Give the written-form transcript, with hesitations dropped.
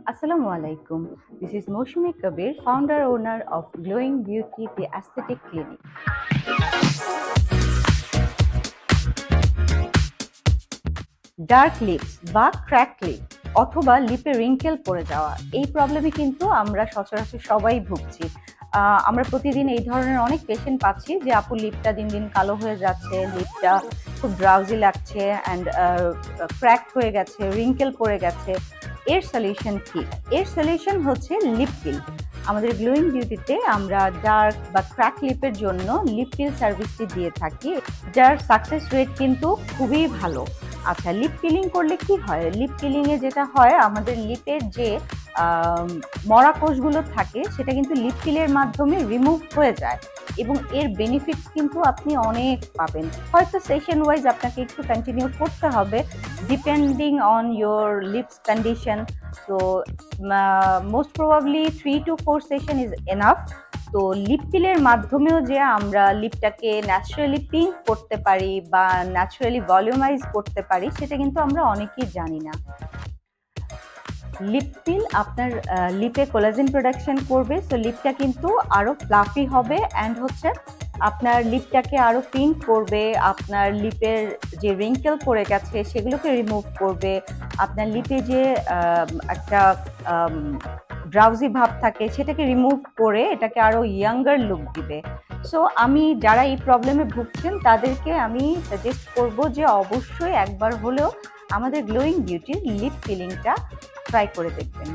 Assalamu alaikum. This is Moshumi Kabir, founder owner of Glowing Beauty, the Aesthetic Clinic. Dark lips বা crack lip অথবা লিপে wrinkle পড়ে যাওয়া, এই প্রবলেমে কিন্তু আমরা সচরাচর সবাই ভুগছি। আমরা প্রতিদিন এই ধরনের অনেক পেশেন্ট পাচ্ছি যে আপু লিপটা দিন দিন কালো হয়ে যাচ্ছে, লিপটা খুব ড্রাউজি লাগছে অ্যান্ড ক্র্যাক হয়ে গেছে, রিঙ্কেল পড়ে গেছে। এর সলিউশন কি? এর সলিউশন হচ্ছে লিপ পিল। আমাদের গ্লোয়িং বিউটিতে আমরা ডার্ক বা ক্র্যাক লিপের জন্য লিপ পিল সার্ভিসটি দিয়ে থাকি, যার সাকসেস রেট কিন্তু খুবই ভালো। আচ্ছা, লিপ পিলিং করলে কি হয়? লিপ পিলিংয়ে যেটা হয়, আমাদের লিপের যে মরা কোষগুলো থাকে সেটা কিন্তু লিপ পিলের মাধ্যমে রিমুভ হয়ে যায় এবং এর বেনিফিটস কিন্তু আপনি অনেক পাবেন। হয়তো সেশন ওয়াইজ আপনাকে একটু কন্টিনিউ করতে হবে depending on your lips condition. তো most probably 3 to 4 session is enough. তো লিপ পিলের মাধ্যমেও যে আমরা লিপটাকে ন্যাচারালি পিঙ্ক করতে পারি বা ন্যাচারালি ভলিউমাইজ করতে পারি, সেটা কিন্তু আমরা অনেকেই জানি না। লিপ পিল আপনার লিপে কোলাজেন প্রোডাকশন করবে, সো লিপটা কিন্তু আরও ফ্লাফি হবে অ্যান্ড হচ্ছে আপনার লিপটাকে আরও পিঙ্ক করবে, আপনার লিপের যে রিঙ্কেল পড়ে গেছে সেগুলোকে রিমুভ করবে, আপনার লিপে যে একটা ড্রাউজি ভাব থাকে সেটাকে রিমুভ করে এটাকে আরও ইয়াঙ্গার লুক দিবে। সো আমি যারা এই প্রবলেমে ভুগছেন তাদেরকে আমি সাজেস্ট করব যে অবশ্যই একবার হলেও আমাদের গ্লোয়িং বিউটির লিপ পিলিংটা ট্রাই করে দেখবেন।